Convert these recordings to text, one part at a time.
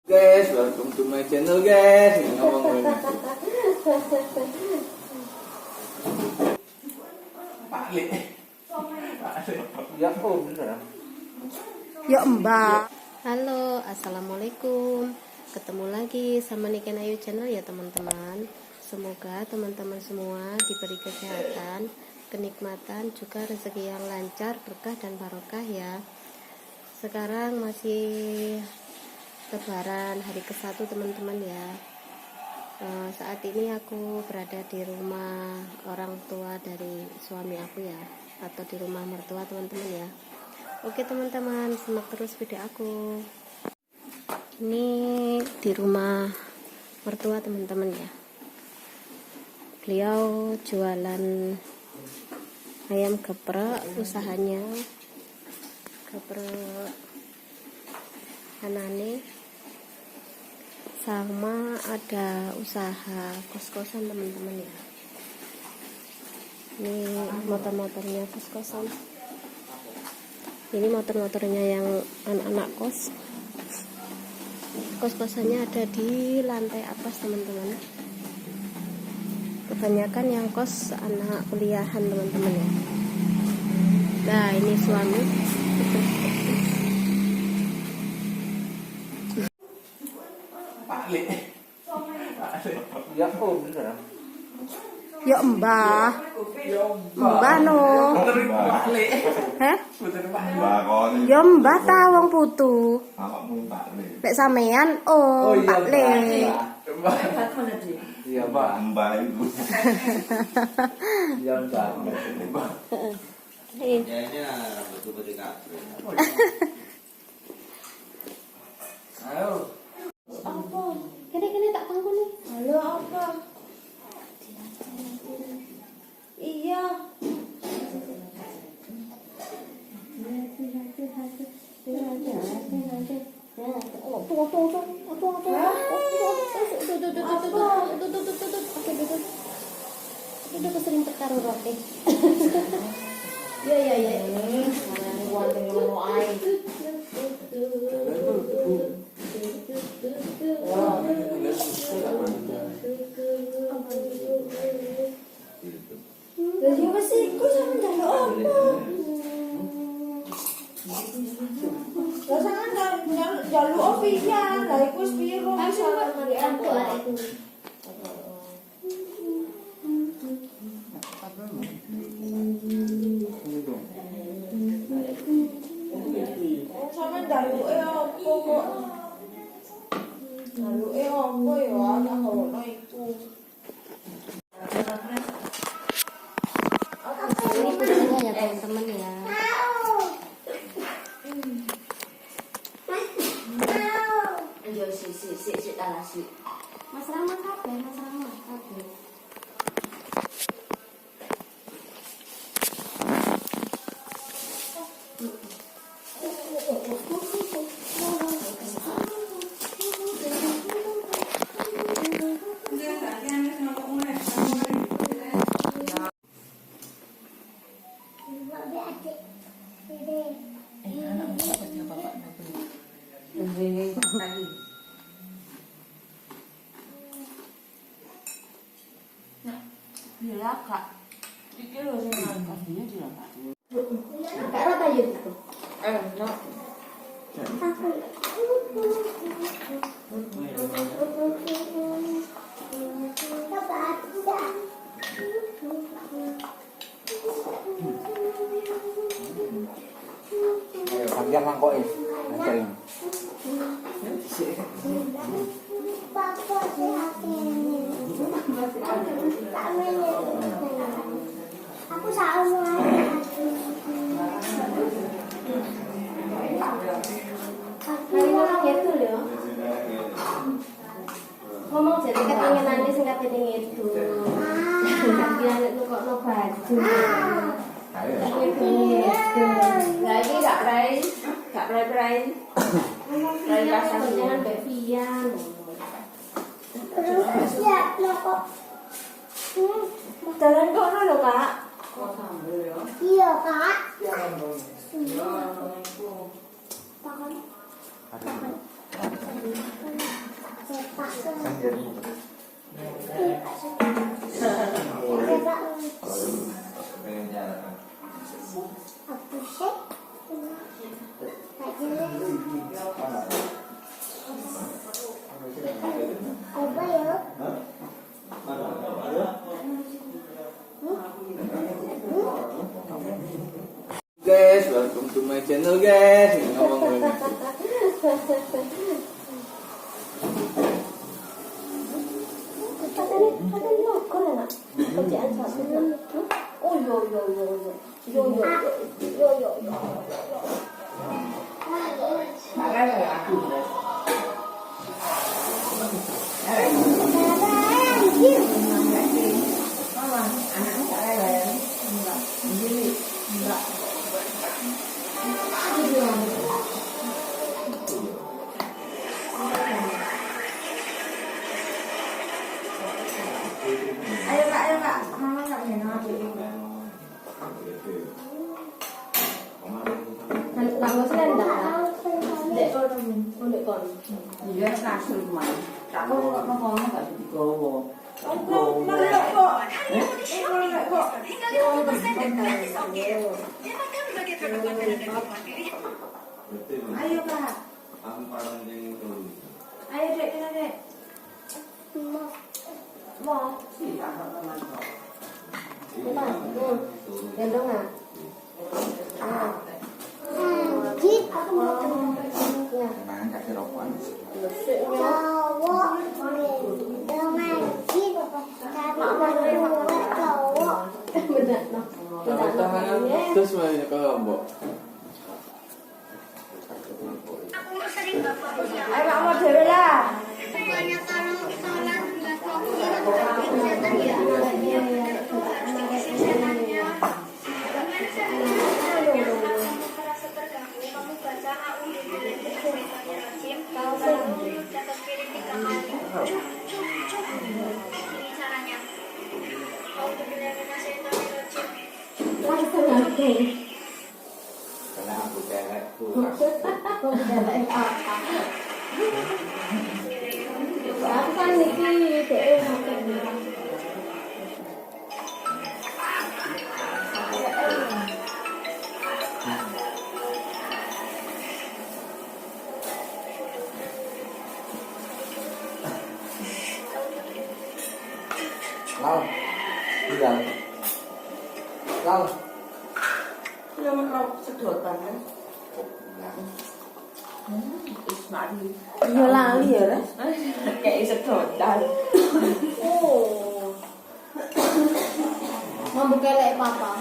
Guys, welcome to my channel guys. Ngomong Pak Le. Ya bener. Ya Mbak. Halo, assalamualaikum. Ketemu lagi sama Niken Ayu channel ya teman-teman. Semoga teman-teman semua diberi kesehatan, kenikmatan, juga rezeki yang lancar, berkah dan barokah ya. Sekarang masih Lebaran hari ke-1 teman-teman ya. Saat ini aku berada di rumah orang tua dari suami aku ya, atau di rumah mertua teman-teman ya. Oke teman-teman, simak terus video aku. Ini di rumah mertua teman-teman ya. Beliau jualan ayam geprek, usahanya geprek anane, sama ada usaha kos-kosan teman-teman ya. Ini motor-motornya kos-kosan. Ini motor-motornya yang anak-anak kos. Kos-kosannya ada di lantai atas teman-teman. Kebanyakan yang kos anak kuliahan teman-teman ya. Nah ini suami. Pak Le. Ya bener. Ya Mbak. Mbak no. Pak Le. Heh? Mbak kon. Ya Mbak ta wong putu. Awakmu Pak Le. Nek sampean Pak Le. Iya, Pak. Mbak itu. Iya, Mbak. Kayaknya betul-betul kabeh. Ayo. Apa? Kene tak tangkon nih. Halo apa? Iya. Sering tertaruh roti. Ya. Jadi masih ikut sama jalan apa? Rasakan jalur ofisial, lah ikut spiro bisa mari aku. Sama jalur apa kok? Jalur apa ya? Anak kalau itu. Ini videonya ya teman-teman ya. Mas Rama kabeh, Mas Rama kabeh. Iya kak. Iki lho sing kasihnya dilangkah. Kak rata ya gitu. No. Ayo, panjang mangkok ini. Aku selalu Hari orang itu loh. Ngomong jadi kepengenannya sing katene itu. Dia nek nukokno baju. Ayo. Lah iki gak prai. Rai pasang jangan Mbak Vian. terus ya kok. Jalan kono lho kak. Iya kak. Pakai. Aku sih. Apa ya? Guys, welcome to my channel guys. Ngomong lagi. Ayo kak, mama nggak enak. Làm có sẽ đặt để tôi con để còn Iya, nasi rumah. Tak kok nó ngon nggak di gowo. Nó lek kok. Nó lek kok. Ayo kak. Aku parang yang itu. Ayo dek, dek. Mau sih tak teman kok. gendong à Jit, aku mau ya Nah, kasih rokokan. cowok dengan jit tapi berdua cowok. benar no Tapi tangannya terus mainnya ke lombok. Ayo kak mau dewe lah. langsung aku Karena aku cewek tuh. aku kan niki deh Lau, bilang. Lau. Yang mau sedotan kan? Oh, bilang. Ismadi. Iya lali ya Res. Kayak sedotan. Oh. Mau buka lek papa.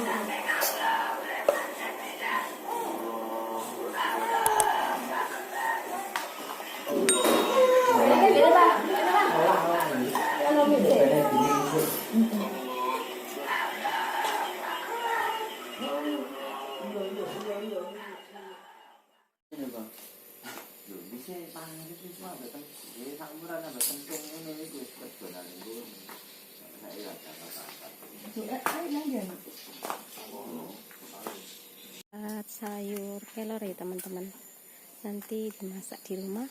Ini bang. Yo bisa pangan itu semua betul. Jadi sak umuran ambek penting ini iku wis kedonan iku. Saya ora apa-apa. Buat sayur kelor ya teman-teman, nanti dimasak di rumah.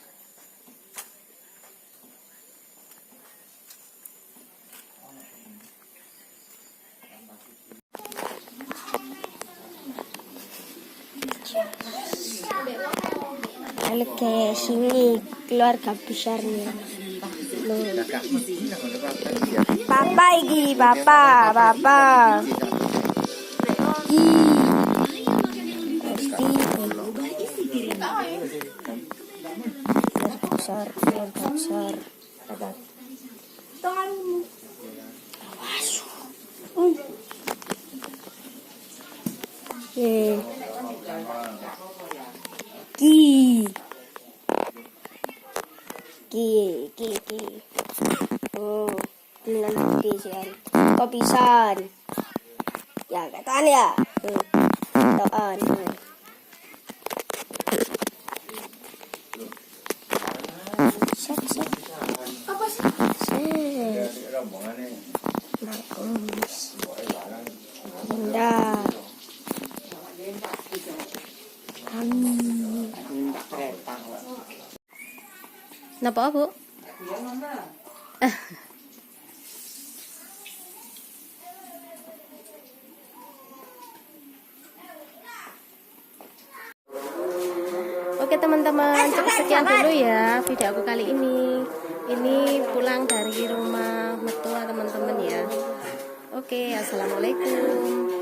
Oke, sini keluarga besarnya. Papa iki, papa. Keluarga besar. Ki. Oh, dengan pisan. Kopisan. Ya, kataan ya. Doan. Set. Apa sih? Rombongane. Bagus. Pokoke barang. Indah. Napa, Bu? Oke teman-teman, cukup sekian dulu ya video aku kali ini. Ini pulang dari rumah mertua teman-teman ya. Oke, assalamualaikum.